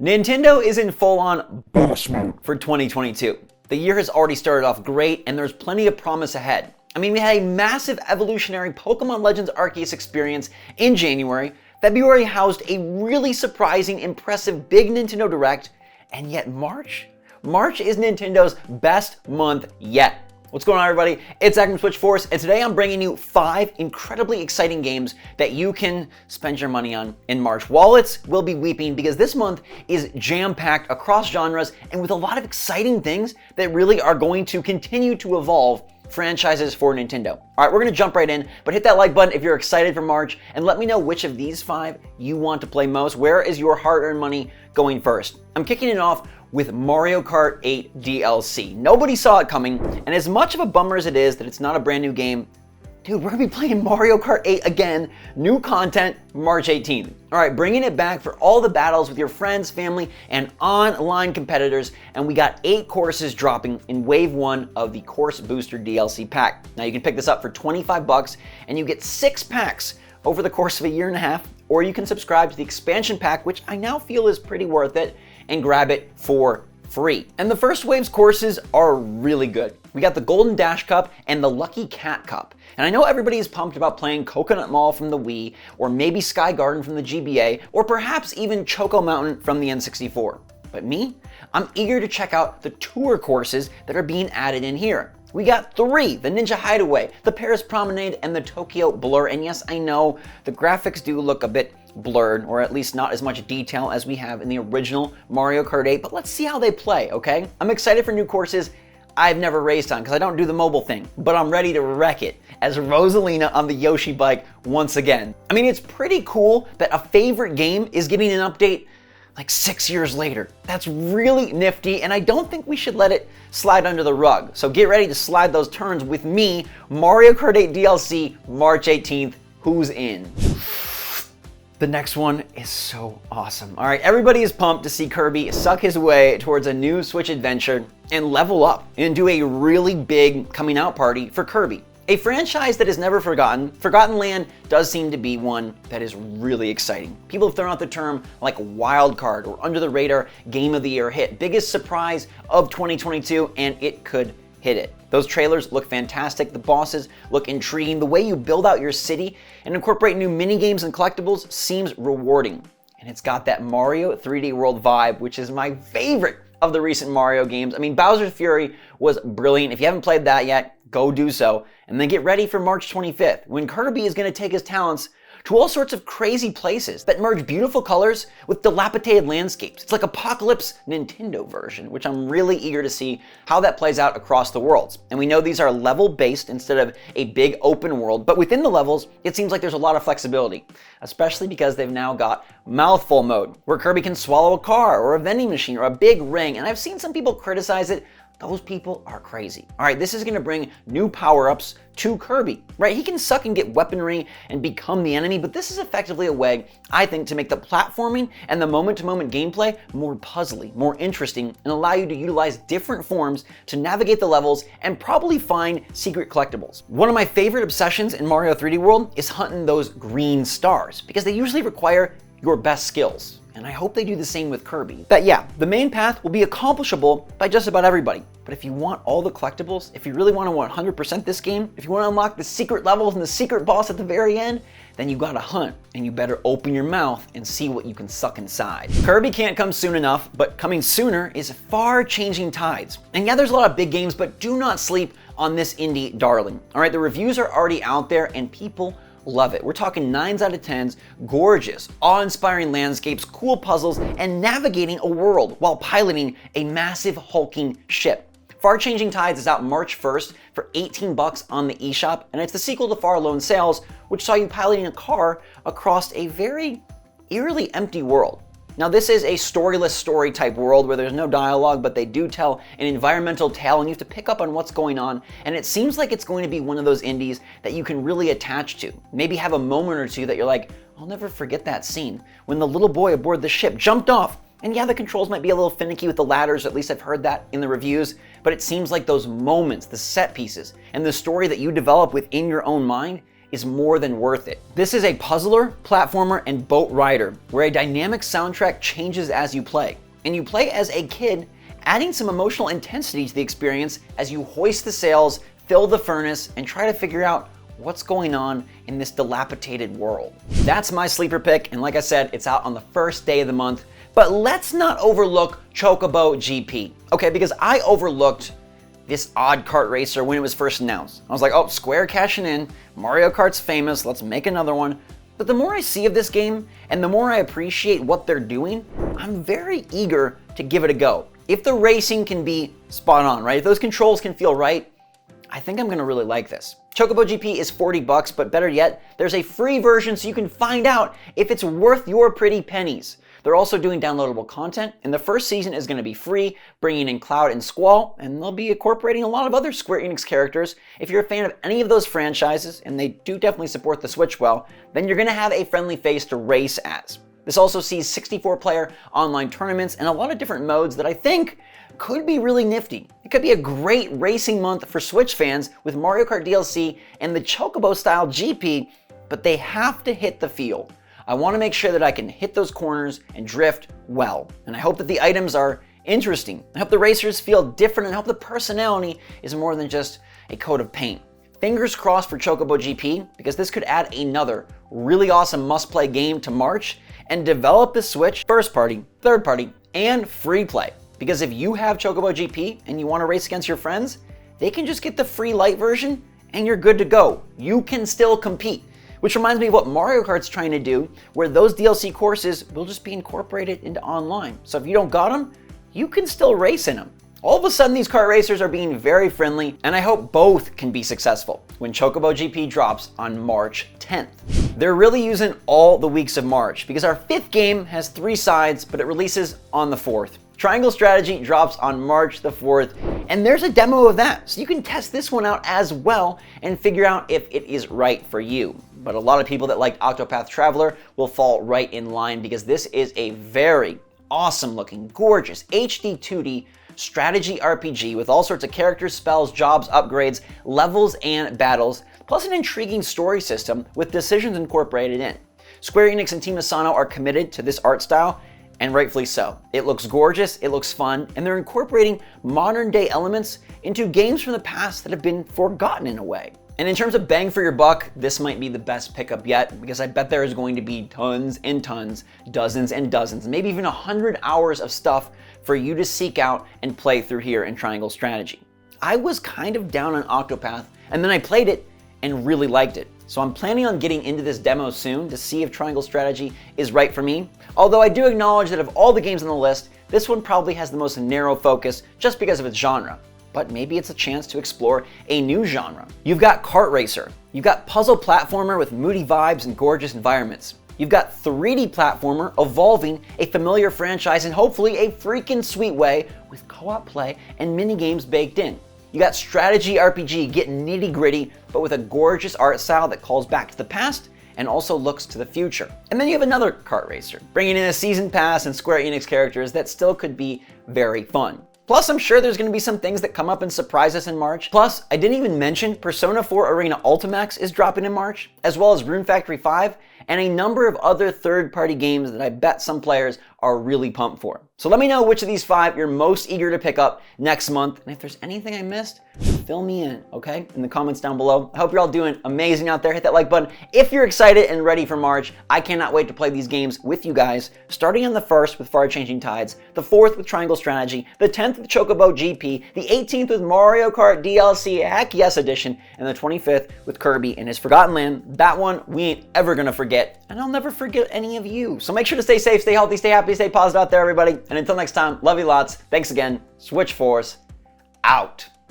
Nintendo is in full-on boss mode for 2022. The year has already started off great, and there's plenty of promise ahead. I mean, we had a massive evolutionary Pokemon Legends Arceus experience in January. February housed a really surprising, impressive big Nintendo Direct, and yet March is Nintendo's best month yet. What's going on, everybody? It's Zach from SwitchForce, and today I'm bringing you 5 incredibly exciting games that you can spend your money on in March. Wallets will be weeping because this month is jam-packed across genres and with a lot of exciting things that really are going to continue to evolve franchises for Nintendo. All right, we're gonna jump right in, but hit that like button if you're excited for March, and let me know which of these 5 you want to play most. Where is your hard-earned money going first? I'm kicking it off with Mario Kart 8 DLC. Nobody saw it coming, and as much of a bummer as it is that it's not a brand new game, dude, we're gonna be playing Mario Kart 8 again, new content, March 18th. All right, bringing it back for all the battles with your friends, family, and online competitors, and we got 8 courses dropping in Wave 1 of the Course Booster DLC pack. Now you can pick this up for $25, and you get 6 packs over the course of a year and a half, or you can subscribe to the expansion pack, which I now feel is pretty worth it, and grab it for free. And the first wave's courses are really good. We got the Golden Dash Cup and the Lucky Cat Cup. And I know everybody is pumped about playing Coconut Mall from the Wii, or maybe Sky Garden from the GBA, or perhaps even Choco Mountain from the N64. But me, I'm eager to check out the tour courses that are being added in here. We got 3, the Ninja Hideaway, the Paris Promenade, and the Tokyo Blur. And yes, I know the graphics do look a bit blurred, or at least not as much detail as we have in the original Mario Kart 8, but let's see how they play, okay? I'm excited for new courses I've never raced on because I don't do the mobile thing, but I'm ready to wreck it as Rosalina on the Yoshi bike once again. I mean, it's pretty cool that a favorite game is getting an update like 6 years later. That's really nifty, and I don't think we should let it slide under the rug. So get ready to slide those turns with me, Mario Kart 8 DLC, March 18th. Who's in? The next one is so awesome. All right, everybody is pumped to see Kirby suck his way towards a new Switch adventure and level up and do a really big coming out party for Kirby. A franchise that is never forgotten. Forgotten Land does seem to be one that is really exciting. People have thrown out the term like wild card or under the radar game of the year hit. Biggest surprise of 2022, and it could hit it. Those trailers look fantastic. The bosses look intriguing. The way you build out your city and incorporate new mini games and collectibles seems rewarding. And it's got that Mario 3D World vibe, which is my favorite of the recent Mario games. I mean, Bowser's Fury was brilliant. If you haven't played that yet, go do so. And then get ready for March 25th, when Kirby is going to take his talents to all sorts of crazy places that merge beautiful colors with dilapidated landscapes. It's like Apocalypse Nintendo version, which I'm really eager to see how that plays out across the worlds. And we know these are level-based instead of a big open world, but within the levels, it seems like there's a lot of flexibility, especially because they've now got mouthful mode, where Kirby can swallow a car or a vending machine or a big ring, and I've seen some people criticize it. Those people are crazy. All right, this is gonna bring new power-ups to Kirby, right? He can suck and get weaponry and become the enemy, but this is effectively a way, I think, to make the platforming and the moment-to-moment gameplay more puzzly, more interesting, and allow you to utilize different forms to navigate the levels and probably find secret collectibles. One of my favorite obsessions in Mario 3D World is hunting those green stars, because they usually require your best skills. And I hope they do the same with Kirby. That yeah, the main path will be accomplishable by just about everybody. But if you want all the collectibles, if you really want to 100% this game, if you want to unlock the secret levels and the secret boss at the very end, then you gotta hunt, and you better open your mouth and see what you can suck inside. Kirby can't come soon enough, but coming sooner is far changing tides. And yeah, there's a lot of big games, but do not sleep on this indie darling. All right, the reviews are already out there, and people love it. We're talking 9s out of 10s, gorgeous, awe-inspiring landscapes, cool puzzles, and navigating a world while piloting a massive hulking ship. Far Changing Tides is out March 1st for $18 on the eShop, and it's the sequel to Far Lone Sails, which saw you piloting a car across a very eerily empty world. Now, this is a storyless story type world where there's no dialogue, but they do tell an environmental tale, and you have to pick up on what's going on. And it seems like it's going to be one of those indies that you can really attach to. Maybe have a moment or two that you're like, I'll never forget that scene when the little boy aboard the ship jumped off. And yeah, the controls might be a little finicky with the ladders, at least I've heard that in the reviews, but it seems like those moments, the set pieces, and the story that you develop within your own mind is more than worth it. This is a puzzler, platformer, and boat rider where a dynamic soundtrack changes as you play. And you play as a kid, adding some emotional intensity to the experience as you hoist the sails, fill the furnace, and try to figure out what's going on in this dilapidated world. That's my sleeper pick, and like I said, it's out on the first day of the month. But let's not overlook Chocobo GP, okay? Because I overlooked this odd kart racer when it was first announced. I was like, oh, Square cashing in, Mario Kart's famous, let's make another one. But the more I see of this game, and the more I appreciate what they're doing, I'm very eager to give it a go. If the racing can be spot on, right? If those controls can feel right, I think I'm gonna really like this. Chocobo GP is $40, but better yet, there's a free version so you can find out if it's worth your pretty pennies. They're also doing downloadable content, and the first season is gonna be free, bringing in Cloud and Squall, and they'll be incorporating a lot of other Square Enix characters. If you're a fan of any of those franchises, and they do definitely support the Switch well, then you're gonna have a friendly face to race as. This also sees 64-player online tournaments and a lot of different modes that I think could be really nifty. It could be a great racing month for Switch fans with Mario Kart DLC and the Chocobo-style GP, but they have to hit the field. I want to make sure that I can hit those corners and drift well, and I hope that the items are interesting. I hope the racers feel different, and I hope the personality is more than just a coat of paint. Fingers crossed for Chocobo GP, because this could add another really awesome must-play game to March and develop the Switch first-party, third-party, and free play. Because if you have Chocobo GP and you want to race against your friends, they can just get the free light version and you're good to go. You can still compete. Which reminds me of what Mario Kart's trying to do, where those DLC courses will just be incorporated into online. So if you don't got them, you can still race in them. All of a sudden, these kart racers are being very friendly, and I hope both can be successful when Chocobo GP drops on March 10th. They're really using all the weeks of March, because our 5th game has 3 sides, but it releases on the 4th. Triangle Strategy drops on March the 4th, and there's a demo of that, so you can test this one out as well and figure out if it is right for you. But a lot of people that like Octopath Traveler will fall right in line, because this is a very awesome looking, gorgeous HD 2D strategy RPG with all sorts of characters, spells, jobs, upgrades, levels, and battles, plus an intriguing story system with decisions incorporated in. Square Enix and Team Asano are committed to this art style, and rightfully so. It looks gorgeous, it looks fun, and they're incorporating modern day elements into games from the past that have been forgotten in a way. And in terms of bang for your buck, this might be the best pickup yet, because I bet there is going to be tons and tons, dozens and dozens, maybe even 100 hours of stuff for you to seek out and play through here in Triangle Strategy. I was kind of down on Octopath, and then I played it and really liked it. So I'm planning on getting into this demo soon to see if Triangle Strategy is right for me. Although I do acknowledge that of all the games on the list, this one probably has the most narrow focus just because of its genre. But maybe it's a chance to explore a new genre. You've got Kart Racer. You've got puzzle platformer with moody vibes and gorgeous environments. You've got 3D platformer evolving a familiar franchise in hopefully a freaking sweet way with co-op play and mini games baked in. You got strategy RPG getting nitty gritty, but with a gorgeous art style that calls back to the past and also looks to the future. And then you have another kart racer, bringing in a season pass and Square Enix characters that still could be very fun. Plus, I'm sure there's going to be some things that come up and surprise us in March. Plus, I didn't even mention Persona 4 Arena Ultimax is dropping in March, as well as Rune Factory 5, and a number of other third-party games that I bet some players are really pumped for. So let me know which of these 5 you're most eager to pick up next month, and if there's anything I missed, fill me in, okay? In the comments down below. I hope you're all doing amazing out there. Hit that like button if you're excited and ready for March. I cannot wait to play these games with you guys, starting on the 1st with Far Changing Tides, the 4th with Triangle Strategy, the 10th with Chocobo GP, the 18th with Mario Kart DLC Heck Yes Edition, and the 25th with Kirby and his Forgotten Land. That one we ain't ever gonna forget, and I'll never forget any of you. So make sure to stay safe, stay healthy, stay happy, stay positive out there, everybody. And until next time, love you lots. Thanks again. SwitchForce out.